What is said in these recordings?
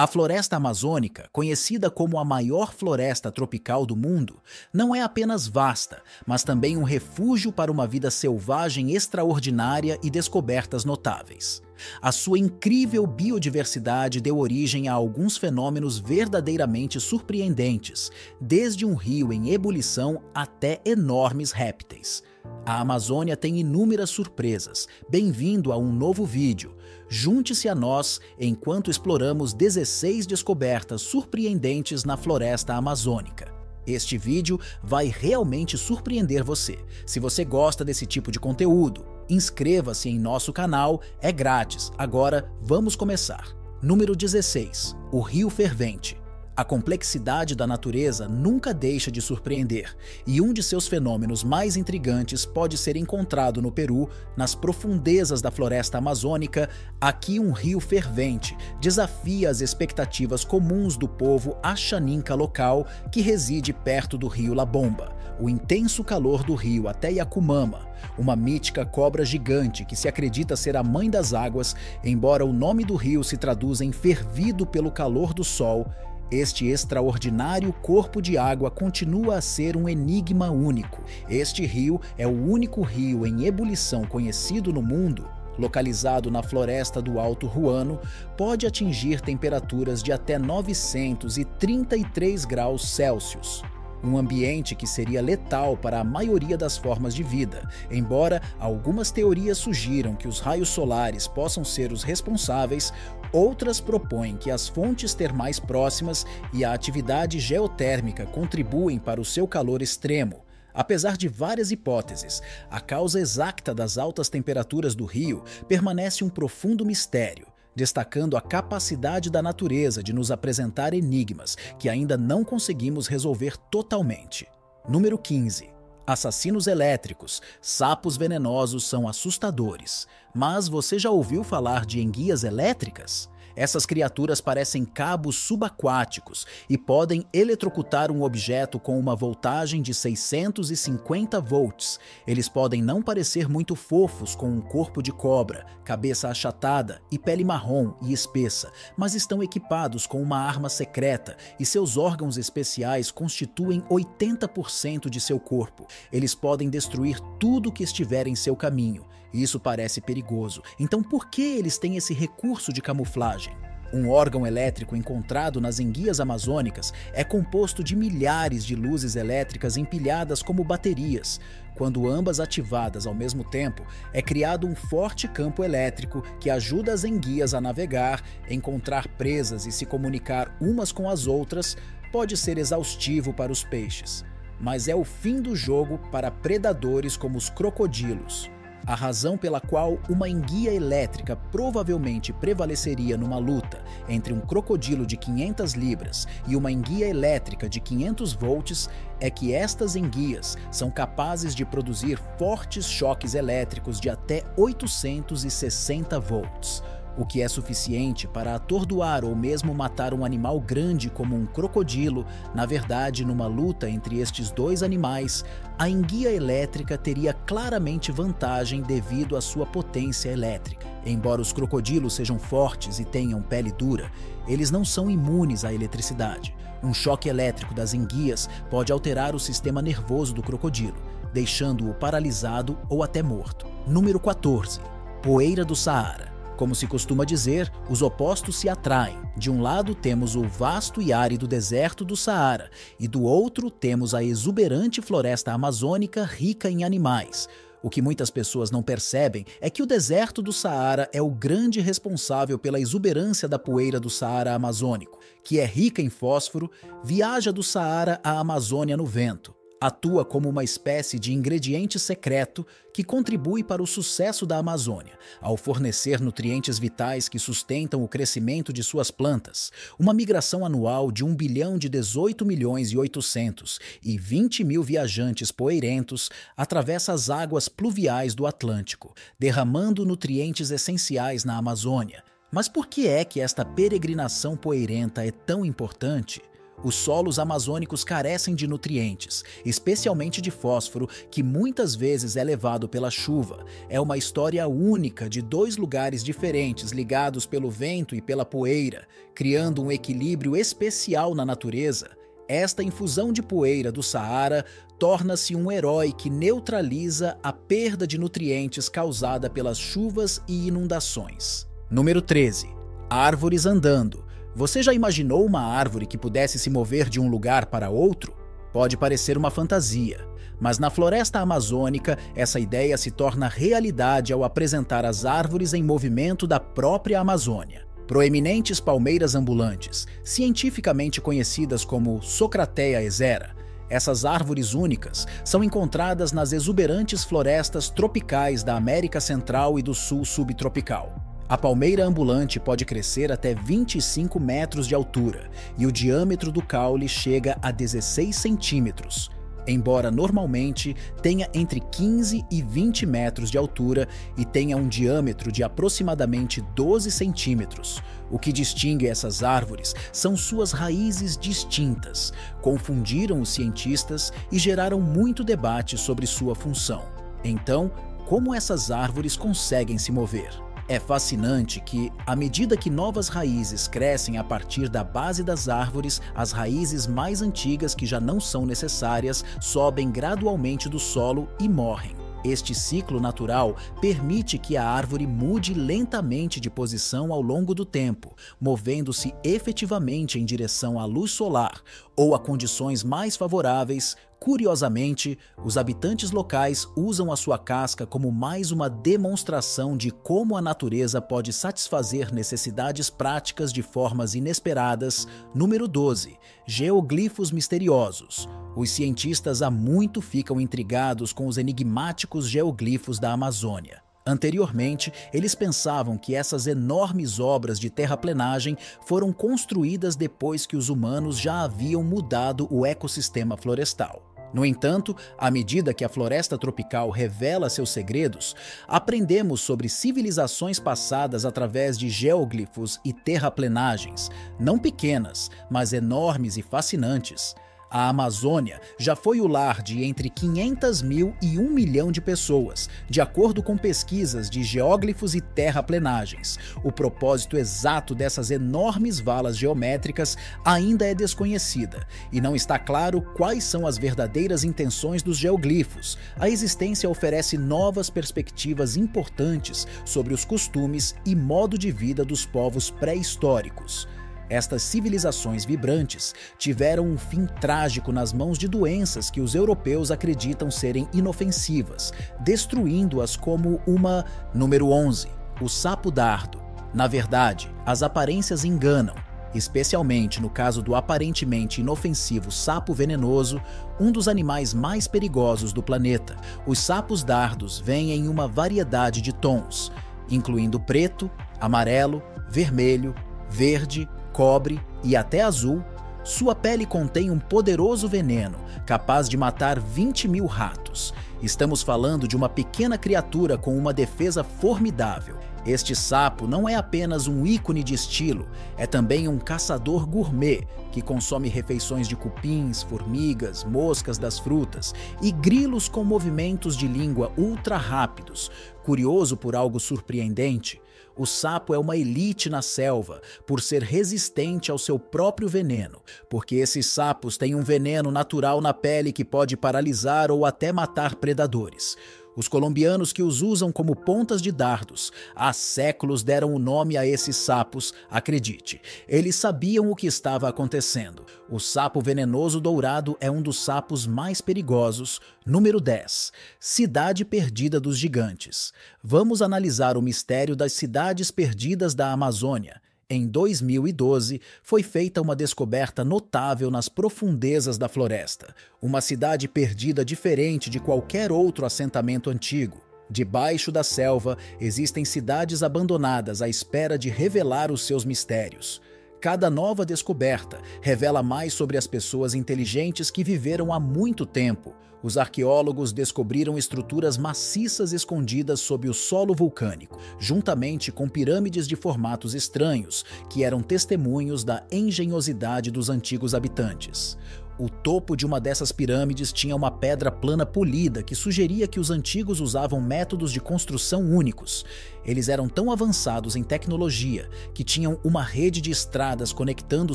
A floresta amazônica, conhecida como a maior floresta tropical do mundo, não é apenas vasta, mas também um refúgio para uma vida selvagem extraordinária e descobertas notáveis. A sua incrível biodiversidade deu origem a alguns fenômenos verdadeiramente surpreendentes, desde um rio em ebulição até enormes répteis. A Amazônia tem inúmeras surpresas. Bem-vindo a um novo vídeo. Junte-se a nós enquanto exploramos 16 descobertas surpreendentes na floresta amazônica. Este vídeo vai realmente surpreender você. Se você gosta desse tipo de conteúdo, inscreva-se em nosso canal, é grátis. Agora, vamos começar. Número 16. O Rio Fervente. A complexidade da natureza nunca deixa de surpreender, e um de seus fenômenos mais intrigantes pode ser encontrado no Peru, nas profundezas da floresta amazônica. Aqui um rio fervente desafia as expectativas comuns do povo Axaninca local que reside perto do rio La Bomba. O intenso calor do rio até Yacumama, uma mítica cobra gigante que se acredita ser a mãe das águas, embora o nome do rio se traduza em fervido pelo calor do sol. Este extraordinário corpo de água continua a ser um enigma único. Este rio é o único rio em ebulição conhecido no mundo. Localizado na floresta do Alto Ruano, pode atingir temperaturas de até 933 graus Celsius. Um ambiente que seria letal para a maioria das formas de vida, embora algumas teorias sugiram que os raios solares possam ser os responsáveis. Outras propõem que as fontes termais próximas e a atividade geotérmica contribuem para o seu calor extremo. Apesar de várias hipóteses, a causa exata das altas temperaturas do rio permanece um profundo mistério, destacando a capacidade da natureza de nos apresentar enigmas que ainda não conseguimos resolver totalmente. Número 15. Assassinos elétricos. Sapos venenosos são assustadores. Mas você já ouviu falar de enguias elétricas? Essas criaturas parecem cabos subaquáticos e podem eletrocutar um objeto com uma voltagem de 650 volts. Eles podem não parecer muito fofos, com um corpo de cobra, cabeça achatada e pele marrom e espessa, mas estão equipados com uma arma secreta e seus órgãos especiais constituem 80% de seu corpo. Eles podem destruir tudo que estiver em seu caminho. Isso parece perigoso. Então por que eles têm esse recurso de camuflagem? Um órgão elétrico encontrado nas enguias amazônicas é composto de milhares de luzes elétricas empilhadas como baterias. Quando ambas ativadas ao mesmo tempo, é criado um forte campo elétrico que ajuda as enguias a navegar, encontrar presas e se comunicar umas com as outras. Pode ser exaustivo para os peixes, mas é o fim do jogo para predadores como os crocodilos. A razão pela qual uma enguia elétrica provavelmente prevaleceria numa luta entre um crocodilo de 500 libras e uma enguia elétrica de 500 volts é que estas enguias são capazes de produzir fortes choques elétricos de até 860 volts, o que é suficiente para atordoar ou mesmo matar um animal grande como um crocodilo. Na verdade, numa luta entre estes dois animais, a enguia elétrica teria claramente vantagem devido à sua potência elétrica. Embora os crocodilos sejam fortes e tenham pele dura, eles não são imunes à eletricidade. Um choque elétrico das enguias pode alterar o sistema nervoso do crocodilo, deixando-o paralisado ou até morto. Número 14. Poeira do Saara. Como se costuma dizer, os opostos se atraem. De um lado temos o vasto e árido deserto do Saara, e do outro temos a exuberante floresta amazônica rica em animais. O que muitas pessoas não percebem é que o deserto do Saara é o grande responsável pela exuberância da poeira do Saara amazônico, que é rica em fósforo, viaja do Saara à Amazônia no vento. Atua como uma espécie de ingrediente secreto que contribui para o sucesso da Amazônia, ao fornecer nutrientes vitais que sustentam o crescimento de suas plantas. Uma migração anual de 1.018.820.000 viajantes poeirentos atravessa as águas pluviais do Atlântico, derramando nutrientes essenciais na Amazônia. Mas por que é que esta peregrinação poeirenta é tão importante? Os solos amazônicos carecem de nutrientes, especialmente de fósforo, que muitas vezes é levado pela chuva. É uma história única de dois lugares diferentes ligados pelo vento e pela poeira, criando um equilíbrio especial na natureza. Esta infusão de poeira do Saara torna-se um herói que neutraliza a perda de nutrientes causada pelas chuvas e inundações. Número 13. Árvores andando. Você já imaginou uma árvore que pudesse se mover de um lugar para outro? Pode parecer uma fantasia, mas na floresta amazônica essa ideia se torna realidade ao apresentar as árvores em movimento da própria Amazônia. Proeminentes palmeiras ambulantes, cientificamente conhecidas como Socratea ezera, essas árvores únicas são encontradas nas exuberantes florestas tropicais da América Central e do Sul subtropical. A palmeira ambulante pode crescer até 25 metros de altura e o diâmetro do caule chega a 16 centímetros, embora normalmente tenha entre 15 e 20 metros de altura e tenha um diâmetro de aproximadamente 12 centímetros. O que distingue essas árvores são suas raízes distintas. Confundiram os cientistas e geraram muito debate sobre sua função. Então, como essas árvores conseguem se mover? É fascinante que, à medida que novas raízes crescem a partir da base das árvores, as raízes mais antigas que já não são necessárias sobem gradualmente do solo e morrem. Este ciclo natural permite que a árvore mude lentamente de posição ao longo do tempo, movendo-se efetivamente em direção à luz solar ou a condições mais favoráveis. Curiosamente, os habitantes locais usam a sua casca como mais uma demonstração de como a natureza pode satisfazer necessidades práticas de formas inesperadas. Número 12. Geoglifos misteriosos. Os cientistas há muito ficam intrigados com os enigmáticos geoglifos da Amazônia. Anteriormente, eles pensavam que essas enormes obras de terraplenagem foram construídas depois que os humanos já haviam mudado o ecossistema florestal. No entanto, à medida que a floresta tropical revela seus segredos, aprendemos sobre civilizações passadas através de geoglifos e terraplenagens, não pequenas, mas enormes e fascinantes. A Amazônia já foi o lar de entre 500 mil e 1 milhão de pessoas, de acordo com pesquisas de geóglifos e terraplenagens. O propósito exato dessas enormes valas geométricas ainda é desconhecida, e não está claro quais são as verdadeiras intenções dos geoglifos. A existência oferece novas perspectivas importantes sobre os costumes e modo de vida dos povos pré-históricos. Estas civilizações vibrantes tiveram um fim trágico nas mãos de doenças que os europeus acreditam serem inofensivas, destruindo-as como uma... Número 11. O sapo dardo. Na verdade, as aparências enganam, especialmente no caso do aparentemente inofensivo sapo venenoso, um dos animais mais perigosos do planeta. Os sapos dardos vêm em uma variedade de tons, incluindo preto, amarelo, vermelho, verde, cobre e até azul. Sua pele contém um poderoso veneno, capaz de matar 20 mil ratos. Estamos falando de uma pequena criatura com uma defesa formidável. Este sapo não é apenas um ícone de estilo, é também um caçador gourmet que consome refeições de cupins, formigas, moscas das frutas e grilos com movimentos de língua ultra rápidos. Curioso por algo surpreendente, o sapo é uma elite na selva por ser resistente ao seu próprio veneno, porque esses sapos têm um veneno natural na pele que pode paralisar ou até matar predadores. Os colombianos que os usam como pontas de dardos há séculos deram o nome a esses sapos, acredite. Eles sabiam o que estava acontecendo. O sapo venenoso dourado é um dos sapos mais perigosos. Número 10. Cidade perdida dos gigantes. Vamos analisar o mistério das cidades perdidas da Amazônia. Em 2012, foi feita uma descoberta notável nas profundezas da floresta. Uma cidade perdida diferente de qualquer outro assentamento antigo. Debaixo da selva, existem cidades abandonadas à espera de revelar os seus mistérios. Cada nova descoberta revela mais sobre as pessoas inteligentes que viveram há muito tempo. Os arqueólogos descobriram estruturas maciças escondidas sob o solo vulcânico, juntamente com pirâmides de formatos estranhos, que eram testemunhos da engenhosidade dos antigos habitantes. O topo de uma dessas pirâmides tinha uma pedra plana polida que sugeria que os antigos usavam métodos de construção únicos. Eles eram tão avançados em tecnologia que tinham uma rede de estradas conectando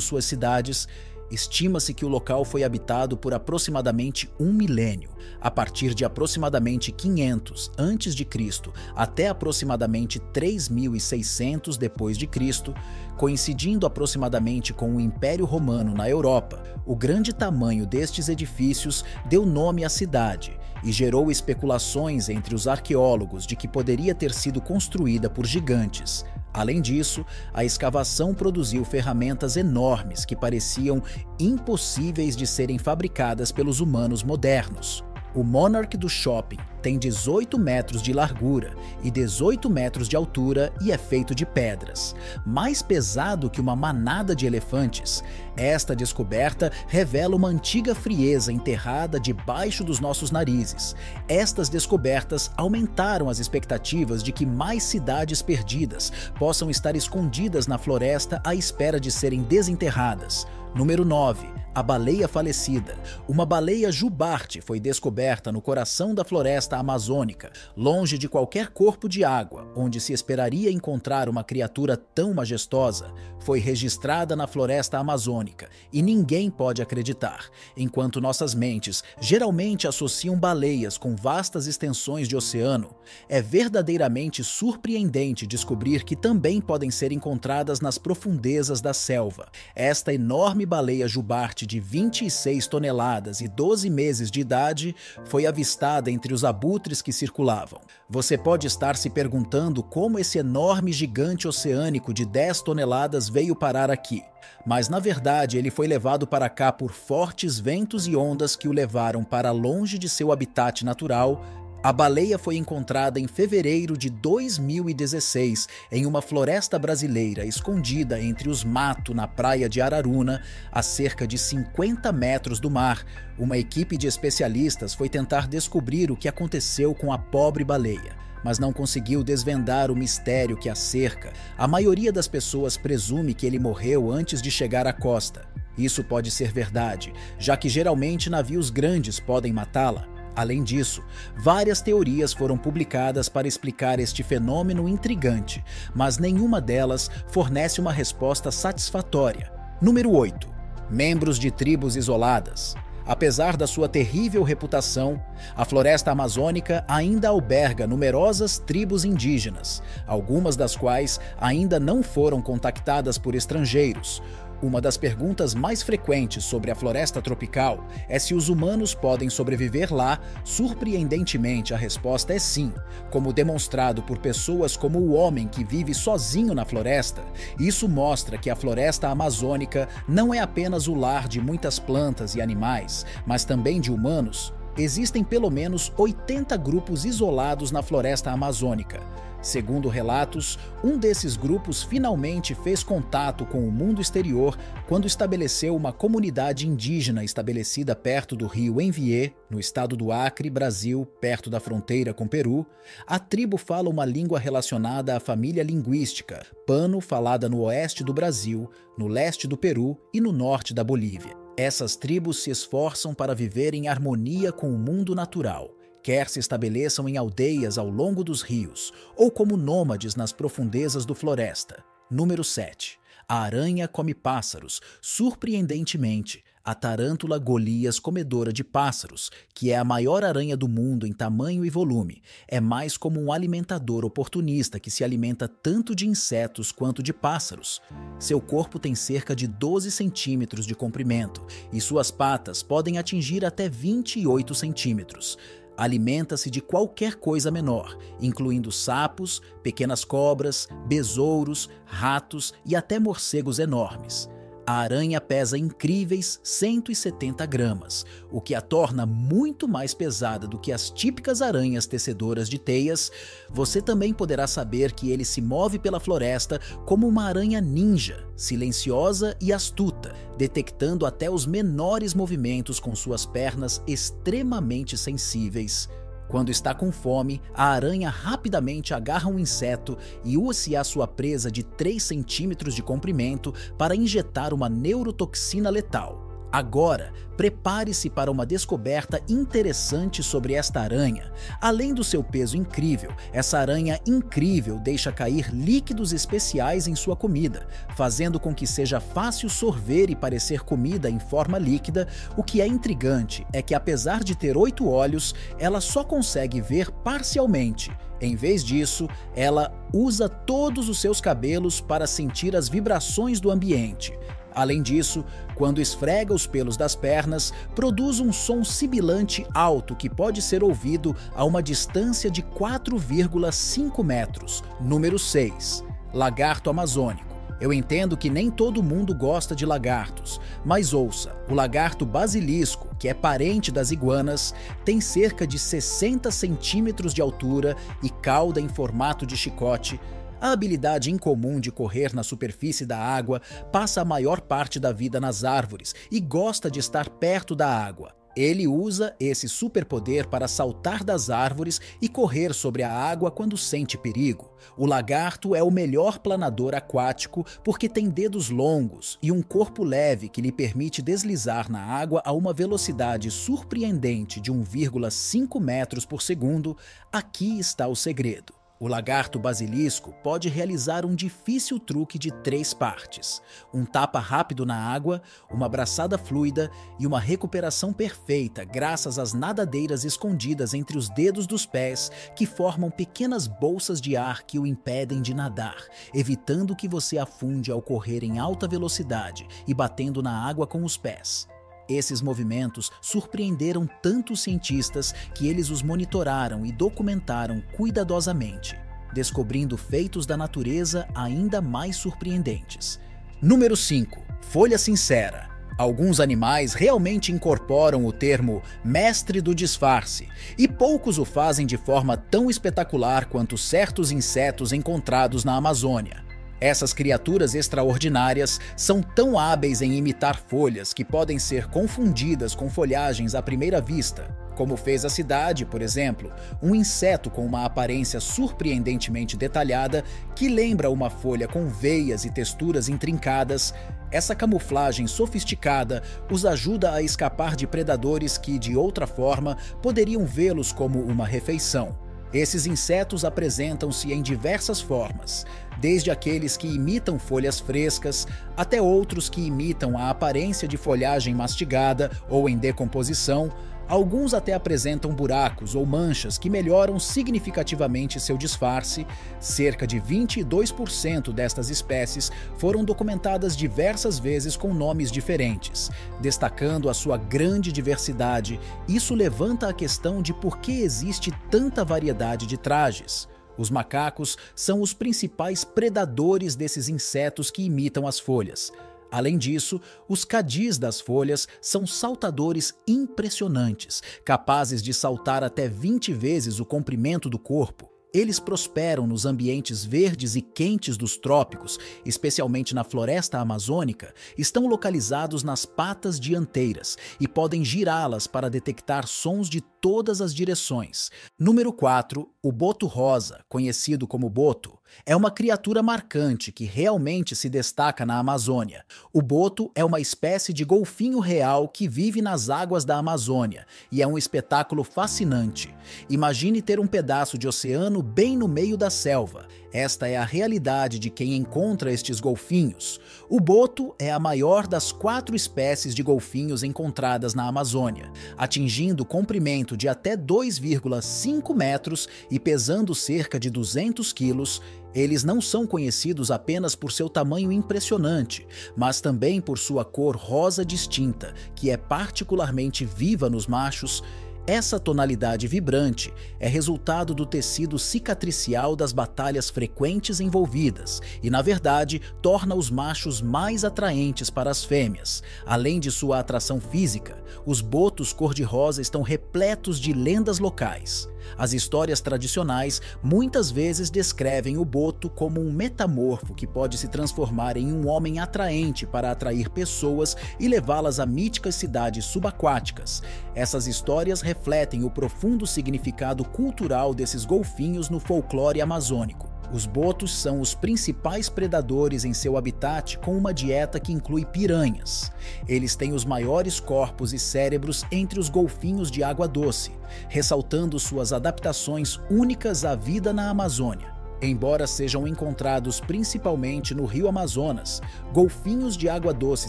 suas cidades. Estima-se que o local foi habitado por aproximadamente 1 milênio, a partir de aproximadamente 500 a.C. até aproximadamente 3.600 d.C., coincidindo aproximadamente com o Império Romano na Europa. O grande tamanho destes edifícios deu nome à cidade e gerou especulações entre os arqueólogos de que poderia ter sido construída por gigantes. Além disso, a escavação produziu ferramentas enormes que pareciam impossíveis de serem fabricadas pelos humanos modernos. O Monarch do Shopping tem 18 metros de largura e 18 metros de altura e é feito de pedras. Mais pesado que uma manada de elefantes, esta descoberta revela uma antiga frieza enterrada debaixo dos nossos narizes. Estas descobertas aumentaram as expectativas de que mais cidades perdidas possam estar escondidas na floresta à espera de serem desenterradas. Número 9. A baleia falecida. Uma baleia jubarte foi descoberta no coração da floresta amazônica, longe de qualquer corpo de água, onde se esperaria encontrar uma criatura tão majestosa. Foi registrada na floresta amazônica e ninguém pode acreditar, enquanto nossas mentes geralmente associam baleias com vastas extensões de oceano. É verdadeiramente surpreendente descobrir que também podem ser encontradas nas profundezas da selva. Esta enorme baleia jubarte de 26 toneladas e 12 meses de idade foi avistada entre os abutres que circulavam. Você pode estar se perguntando como esse enorme gigante oceânico de 10 toneladas veio parar aqui. Mas na verdade ele foi levado para cá por fortes ventos e ondas que o levaram para longe de seu habitat natural. A baleia foi encontrada em fevereiro de 2016 em uma floresta brasileira escondida entre os matos na praia de Araruna, a cerca de 50 metros do mar. Uma equipe de especialistas foi tentar descobrir o que aconteceu com a pobre baleia, mas não conseguiu desvendar o mistério que a cerca. A maioria das pessoas presume que ele morreu antes de chegar à costa. Isso pode ser verdade, já que geralmente navios grandes podem matá-la. Além disso, várias teorias foram publicadas para explicar este fenômeno intrigante, mas nenhuma delas fornece uma resposta satisfatória. Número 8. Membros de tribos isoladas. Apesar da sua terrível reputação, a floresta amazônica ainda alberga numerosas tribos indígenas, algumas das quais ainda não foram contactadas por estrangeiros. Uma das perguntas mais frequentes sobre a floresta tropical é se os humanos podem sobreviver lá. Surpreendentemente, a resposta é sim, como demonstrado por pessoas como o homem que vive sozinho na floresta. Isso mostra que a floresta amazônica não é apenas o lar de muitas plantas e animais, mas também de humanos. Existem pelo menos 80 grupos isolados na floresta amazônica. Segundo relatos, um desses grupos finalmente fez contato com o mundo exterior quando estabeleceu uma comunidade indígena estabelecida perto do rio Envié, no estado do Acre, Brasil, perto da fronteira com Peru. A tribo fala uma língua relacionada à família linguística Pano, falada no oeste do Brasil, no leste do Peru e no norte da Bolívia. Essas tribos se esforçam para viver em harmonia com o mundo natural, quer se estabeleçam em aldeias ao longo dos rios, ou como nômades nas profundezas do floresta. Número 7. A aranha come pássaros. Surpreendentemente, a tarântula Golias comedora de pássaros, que é a maior aranha do mundo em tamanho e volume, é mais como um alimentador oportunista que se alimenta tanto de insetos quanto de pássaros. Seu corpo tem cerca de 12 centímetros de comprimento e suas patas podem atingir até 28 centímetros. Alimenta-se de qualquer coisa menor, incluindo sapos, pequenas cobras, besouros, ratos e até morcegos enormes. A aranha pesa incríveis 170 gramas, o que a torna muito mais pesada do que as típicas aranhas tecedoras de teias. Você também poderá saber que ele se move pela floresta como uma aranha ninja, silenciosa e astuta, detectando até os menores movimentos com suas pernas extremamente sensíveis. Quando está com fome, a aranha rapidamente agarra um inseto e usa a sua presa de 3 centímetros de comprimento para injetar uma neurotoxina letal. Agora, prepare-se para uma descoberta interessante sobre esta aranha. Além do seu peso incrível, essa aranha incrível deixa cair líquidos especiais em sua comida, fazendo com que seja fácil sorver e parecer comida em forma líquida. O que é intrigante é que, apesar de ter 8 olhos, ela só consegue ver parcialmente. Em vez disso, ela usa todos os seus cabelos para sentir as vibrações do ambiente. Além disso, quando esfrega os pelos das pernas, produz um som sibilante alto que pode ser ouvido a uma distância de 4,5 metros. Número 6. Lagarto amazônico. Eu entendo que nem todo mundo gosta de lagartos, mas ouça, o lagarto basilisco, que é parente das iguanas, tem cerca de 60 centímetros de altura e cauda em formato de chicote. A habilidade incomum de correr na superfície da água passa a maior parte da vida nas árvores e gosta de estar perto da água. Ele usa esse superpoder para saltar das árvores e correr sobre a água quando sente perigo. O lagarto é o melhor planador aquático porque tem dedos longos e um corpo leve que lhe permite deslizar na água a uma velocidade surpreendente de 1,5 metros por segundo. Aqui está o segredo. O lagarto basilisco pode realizar um difícil truque de 3 partes: um tapa rápido na água, uma braçada fluida e uma recuperação perfeita graças às nadadeiras escondidas entre os dedos dos pés que formam pequenas bolsas de ar que o impedem de nadar, evitando que você afunde ao correr em alta velocidade e batendo na água com os pés. Esses movimentos surpreenderam tanto os cientistas que eles os monitoraram e documentaram cuidadosamente, descobrindo feitos da natureza ainda mais surpreendentes. Número 5. Folha sincera. Alguns animais realmente incorporam o termo mestre do disfarce, e poucos o fazem de forma tão espetacular quanto certos insetos encontrados na Amazônia. Essas criaturas extraordinárias são tão hábeis em imitar folhas que podem ser confundidas com folhagens à primeira vista, como fez a cidade, por exemplo, um inseto com uma aparência surpreendentemente detalhada que lembra uma folha com veias e texturas intrincadas. Essa camuflagem sofisticada os ajuda a escapar de predadores que, de outra forma, poderiam vê-los como uma refeição. Esses insetos apresentam-se em diversas formas, desde aqueles que imitam folhas frescas até outros que imitam a aparência de folhagem mastigada ou em decomposição. Alguns até apresentam buracos ou manchas que melhoram significativamente seu disfarce. Cerca de 22% destas espécies foram documentadas diversas vezes com nomes diferentes, destacando a sua grande diversidade. Isso levanta a questão de por que existe tanta variedade de trajes. Os macacos são os principais predadores desses insetos que imitam as folhas. Além disso, os cadis das folhas são saltadores impressionantes, capazes de saltar até 20 vezes o comprimento do corpo. Eles prosperam nos ambientes verdes e quentes dos trópicos, especialmente na floresta amazônica. Estão localizados nas patas dianteiras e podem girá-las para detectar sons de todas as direções. Número 4. O boto rosa, conhecido como boto, é uma criatura marcante que realmente se destaca na Amazônia. O boto é uma espécie de golfinho real que vive nas águas da Amazônia e é um espetáculo fascinante. Imagine ter um pedaço de oceano bem no meio da selva. Esta é a realidade de quem encontra estes golfinhos. O boto é a maior das 4 espécies de golfinhos encontradas na Amazônia, atingindo comprimento de até 2,5 metros e pesando cerca de 200 quilos. Eles não são conhecidos apenas por seu tamanho impressionante, mas também por sua cor rosa distinta, que é particularmente viva nos machos. Essa tonalidade vibrante é resultado do tecido cicatricial das batalhas frequentes envolvidas e, na verdade, torna os machos mais atraentes para as fêmeas. Além de sua atração física, os botos cor-de-rosa estão repletos de lendas locais. As histórias tradicionais muitas vezes descrevem o boto como um metamorfo que pode se transformar em um homem atraente para atrair pessoas e levá-las a míticas cidades subaquáticas. Essas histórias refletem o profundo significado cultural desses golfinhos no folclore amazônico. Os botos são os principais predadores em seu habitat, com uma dieta que inclui piranhas. Eles têm os maiores corpos e cérebros entre os golfinhos de água doce, ressaltando suas adaptações únicas à vida na Amazônia. Embora sejam encontrados principalmente no Rio Amazonas, golfinhos de água doce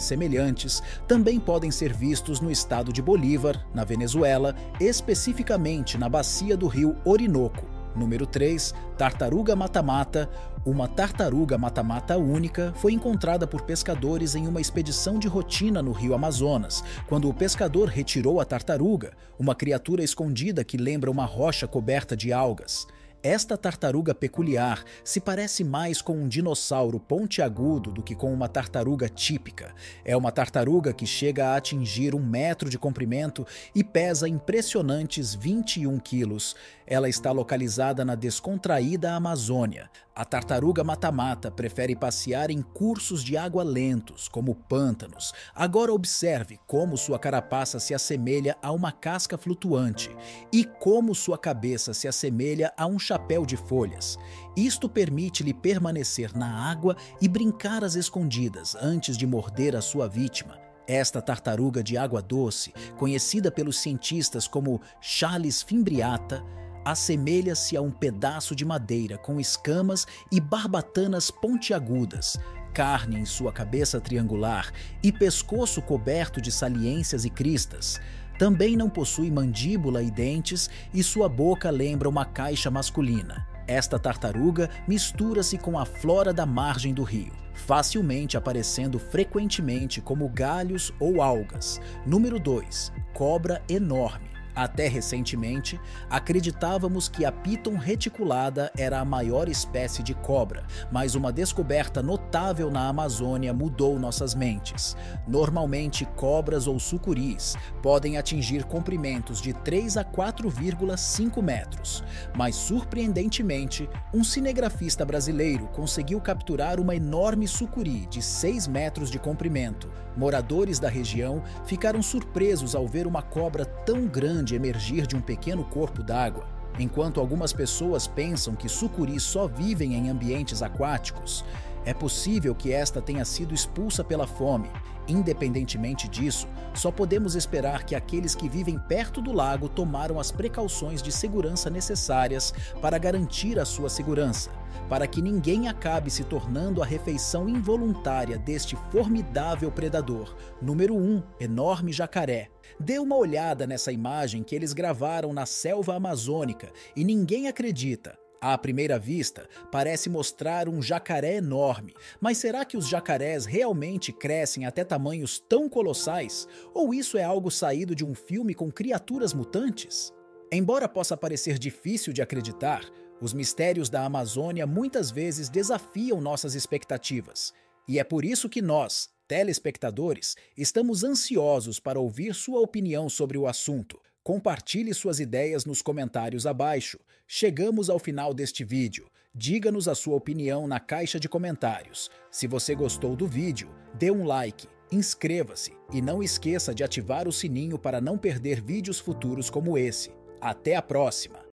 semelhantes também podem ser vistos no estado de Bolívar, na Venezuela, especificamente na bacia do rio Orinoco. Número 3. Tartaruga mata-mata. Uma tartaruga mata-mata única foi encontrada por pescadores em uma expedição de rotina no rio Amazonas. Quando o pescador retirou a tartaruga, uma criatura escondida que lembra uma rocha coberta de algas. Esta tartaruga peculiar se parece mais com um dinossauro pontiagudo do que com uma tartaruga típica. É uma tartaruga que chega a atingir 1 metro de comprimento e pesa impressionantes 21 quilos. Ela está localizada na descontraída Amazônia. A tartaruga mata-mata prefere passear em cursos de água lentos, como pântanos. Agora observe como sua carapaça se assemelha a uma casca flutuante e como sua cabeça se assemelha a um chapéu de folhas. Isto permite-lhe permanecer na água e brincar às escondidas antes de morder a sua vítima. Esta tartaruga de água doce, conhecida pelos cientistas como Chales fimbriata, assemelha-se a um pedaço de madeira com escamas e barbatanas pontiagudas, carne em sua cabeça triangular e pescoço coberto de saliências e cristas. Também não possui mandíbula e dentes e sua boca lembra uma caixa masculina. Esta tartaruga mistura-se com a flora da margem do rio, facilmente aparecendo frequentemente como galhos ou algas. Número 2. Cobra enorme. Até recentemente, acreditávamos que a Piton reticulada era a maior espécie de cobra, mas uma descoberta notável na Amazônia mudou nossas mentes. Normalmente, cobras ou sucuris podem atingir comprimentos de 3 a 4,5 metros, mas surpreendentemente, um cinegrafista brasileiro conseguiu capturar uma enorme sucuri de 6 metros de comprimento. Moradores da região ficaram surpresos ao ver uma cobra tão grande emergir de um pequeno corpo d'água. Enquanto algumas pessoas pensam que sucuris só vivem em ambientes aquáticos, é possível que esta tenha sido expulsa pela fome. Independentemente disso, só podemos esperar que aqueles que vivem perto do lago tomaram as precauções de segurança necessárias para garantir a sua segurança, para que ninguém acabe se tornando a refeição involuntária deste formidável predador. Número 1. Enorme jacaré. Dê uma olhada nessa imagem que eles gravaram na selva amazônica e ninguém acredita. À primeira vista, parece mostrar um jacaré enorme, mas será que os jacarés realmente crescem até tamanhos tão colossais? Ou isso é algo saído de um filme com criaturas mutantes? Embora possa parecer difícil de acreditar, os mistérios da Amazônia muitas vezes desafiam nossas expectativas. E é por isso que nós, telespectadores, estamos ansiosos para ouvir sua opinião sobre o assunto. Compartilhe suas ideias nos comentários abaixo. Chegamos ao final deste vídeo. Diga-nos a sua opinião na caixa de comentários. Se você gostou do vídeo, dê um like, inscreva-se e não esqueça de ativar o sininho para não perder vídeos futuros como esse. Até a próxima!